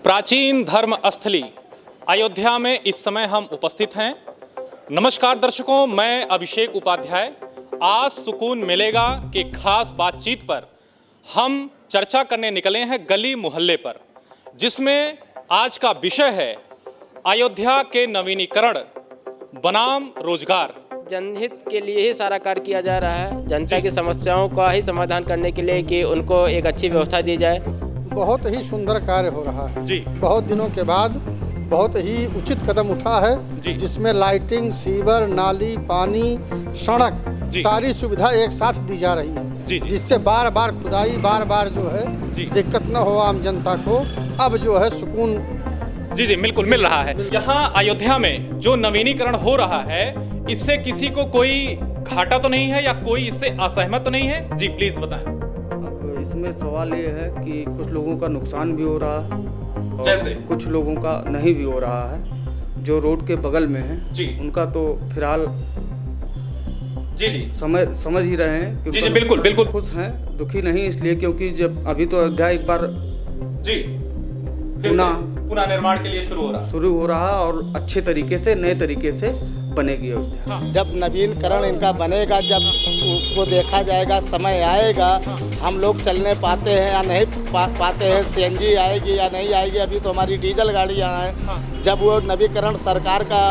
प्राचीन धर्म स्थली अयोध्या में इस समय हम उपस्थित हैं। नमस्कार दर्शकों, मैं अभिषेक उपाध्याय। आज सुकून मिलेगा कि खास बातचीत पर हम चर्चा करने निकले हैं गली मोहल्ले पर, जिसमें आज का विषय है अयोध्या के नवीनीकरण बनाम रोजगार। जनहित के लिए ही सारा कार्य किया जा रहा है, जनता की समस्याओं का ही समाधान करने के लिए कि उनको एक अच्छी व्यवस्था दी जाए। बहुत ही सुंदर कार्य हो रहा है जी। बहुत दिनों के बाद बहुत ही उचित कदम उठा है जी। जिसमें लाइटिंग, सीवर, नाली, पानी, सड़क, सारी सुविधा एक साथ दी जा रही है जी। जिससे बार बार खुदाई, बार बार जो है दिक्कत न हो आम जनता को। अब जो है सुकून जी बिल्कुल मिल रहा है। यहाँ अयोध्या में जो नवीनीकरण हो रहा है, इससे किसी को कोई घाटा तो नहीं है या कोई इससे असहमत तो नहीं है? जी प्लीज बताएं। अब इसमें सवाल ये है कि कुछ लोगों का नुकसान भी हो रहा है और जैसे? कुछ लोगों का नहीं भी हो रहा है। जो रोड के बगल में है जी। उनका तो फिलहाल जी समझ ही रहे हैं कि जी बिल्कुल खुश हैं, दुखी नहीं इसलिए क्योंकि जब अभी तो अयोध्या एक बार जी पुनः निर्माण के लिए शुरू हो रहा है और अच्छे तरीके से, नए तरीके से बनेगी अयोध्या। जब नवीनकरण इनका बनेगा, जब उसको देखा जाएगा, समय आएगा, हम लोग चलने पाते हैं या नहीं पाते हैं, सीएनजी आएगी या नहीं आएगी। अभी तो हमारी डीजल गाड़ियाँ हैं। जब वो नवीकरण सरकार का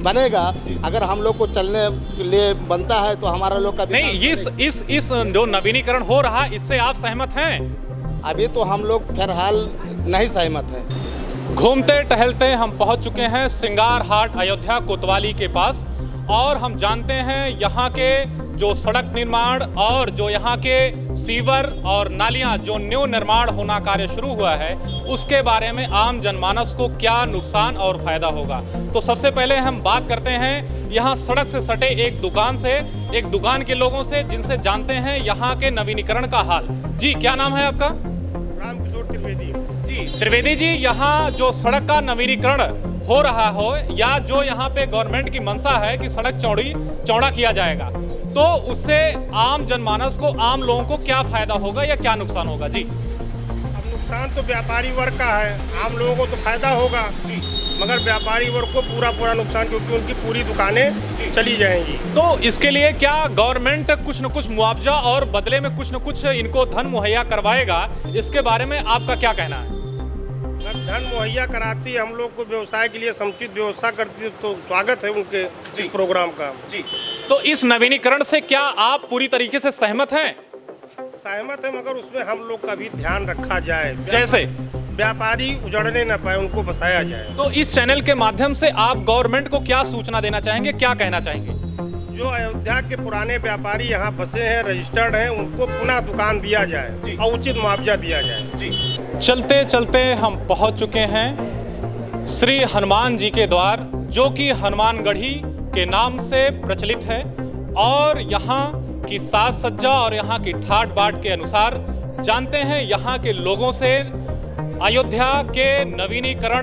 बनेगा, अगर हम लोग को चलने के लिए बनता है तो हमारा लोग का नहीं। इस जो नवीनीकरण हो रहा है, इससे आप सहमत हैं? अभी तो हम लोग फिलहाल नहीं सहमत हैं। घूमते टहलते हम पहुंच चुके हैं सिंगार हाट अयोध्या कोतवाली के पास, और हम जानते हैं यहाँ के जो सड़क निर्माण और जो यहाँ के सीवर और नालियाँ जो न्यू निर्माण होना कार्य शुरू हुआ है, उसके बारे में आम जनमानस को क्या नुकसान और फायदा होगा। तो सबसे पहले हम बात करते हैं यहाँ सड़क से सटे एक दुकान के लोगों से, जिनसे जानते हैं यहाँ के नवीनीकरण का हाल। जी क्या नाम है आपका? रामकिशोर त्रिवेदी। त्रिवेदी जी, यहाँ जो सड़क का नवीनीकरण हो रहा हो या जो यहाँ पे गवर्नमेंट की मंशा है कि सड़क चौड़ा किया जाएगा, तो उससे आम जनमानस को, आम लोगों को क्या फायदा होगा या क्या नुकसान होगा? जी। अब नुकसान तो व्यापारी वर्ग का है, आम लोगों को तो फायदा होगा, मगर व्यापारी वर्ग को पूरा नुकसान, क्योंकि उनकी पूरी दुकानें चली जाएंगी। तो इसके लिए क्या गवर्नमेंट कुछ न कुछ मुआवजा और बदले में कुछ न कुछ इनको धन मुहैया करवाएगा? इसके बारे में आपका क्या कहना है? अगर धन मुहैया कराती, हम लोग को व्यवसाय के लिए समुचित व्यवस्था करती, तो स्वागत है उनके इस प्रोग्राम का। जी। तो इस नवीनीकरण से क्या आप पूरी तरीके से सहमत हैं? सहमत है, मगर उसमें हम लोग का भी ध्यान रखा जाए। जैसे व्यापारी उजड़ने न पाए, उनको बसाया जाए। तो इस चैनल के माध्यम से आप गवर्नमेंट को क्या सूचना देना चाहेंगे, क्या कहना चाहेंगे? जो अयोध्या के पुराने व्यापारी यहाँ बसे हैं, रजिस्टर्ड हैं, उनको पुनः दुकान दिया जाए और उचित मुआवजा दिया जाए। जी। चलते चलते हम पहुँच चुके हैं श्री हनुमान जी के द्वार, जो कि हनुमानगढ़ी के नाम से प्रचलित है, और यहाँ की साज सज्जा और यहाँ की ठाट बाट के अनुसार जानते हैं यहाँ के लोगों से अयोध्या के नवीनीकरण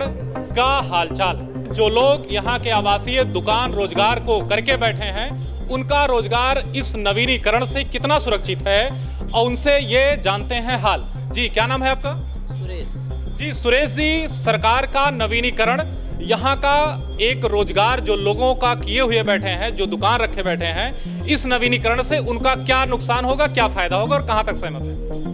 का हालचाल। जो लोग यहाँ के आवासीय दुकान रोजगार को करके बैठे हैं, उनका रोजगार इस नवीनीकरण से कितना सुरक्षित है, और उनसे ये जानते हैं हाल। जी क्या नाम है आपका? सुरेश जी। सुरेश जी, सरकार का नवीनीकरण, यहाँ का एक रोजगार जो लोगों का किए हुए बैठे हैं, जो दुकान रखे बैठे हैं, इस नवीनीकरण से उनका क्या नुकसान होगा, क्या फायदा होगा और कहाँ तक सहमत है?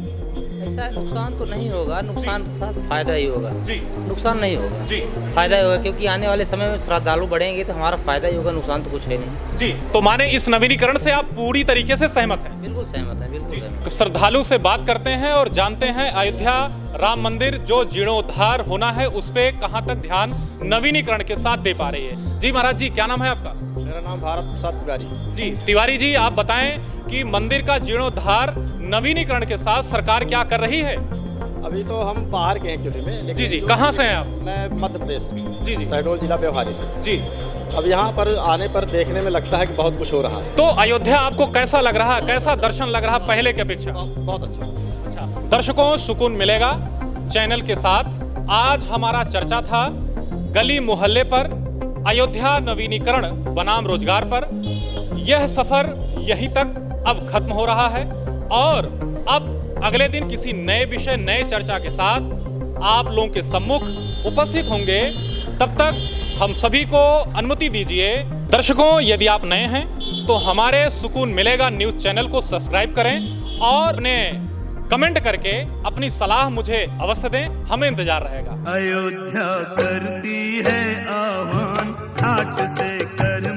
ऐसा नुकसान तो नहीं होगा, नुकसान के साथ फायदा ही होगा। जी। नुकसान नहीं होगा जी। फायदा ही होगा, क्योंकि आने वाले समय में श्रद्धालु बढ़ेंगे तो हमारा फायदा ही होगा, नुकसान तो कुछ है नहीं। जी। तो माने इस नवीनीकरण से आप पूरी तरीके से सहमत हैं? बिल्कुल सहमत है, बिल्कुल सहमत। श्रद्धालु से बात करते हैं और जानते हैं अयोध्या राम मंदिर जो जीर्णोद्धार होना है, उस पे कहाँ तक ध्यान नवीनीकरण के साथ दे पा रही है। जी महाराज जी, क्या नाम है आपका? मेरा नाम भारत प्रसाद तिवारी। जी तिवारी जी, आप बताएं कि मंदिर का जीर्णोद्धार नवीनीकरण के साथ सरकार क्या कर रही है? अभी तो हम बाहर के हैं एक्चुअली में, लेकिन जी। कहाँ से हैं आप? मैं मध्य प्रदेश। जी। शहडोल जिला व्यवहारी से। जी। अब यहाँ पर आने पर देखने में लगता है कि बहुत कुछ हो रहा है। तो अयोध्या आपको कैसा लग रहा है, कैसा दर्शन लग रहा है पहले की अपेक्षा? बहुत अच्छा। दर्शकों, सुकून मिलेगा चैनल के साथ। आज हमारा चर्चा था गली मोहल्ले पर, अयोध्या नवीनीकरण बनाम रोजगार पर। यह सफर यहीं तक अब खत्म हो रहा है, और अब अगले दिन किसी नए विषय, नए चर्चा के साथ आप लोगों के सम्मुख उपस्थित होंगे, तब तक हम सभी को अनुमति दीजिए। दर्शकों, यदि आप नए हैं तो हमारे सुकून मिलेगा न्यूज़ चैनल को सब्सक्राइब करें और उन्हें कमेंट करके अपनी सलाह मुझे अवश्य दें, हमें इंतजार रहेगा। अयोध्या करती है आह्वान, ठाट से कर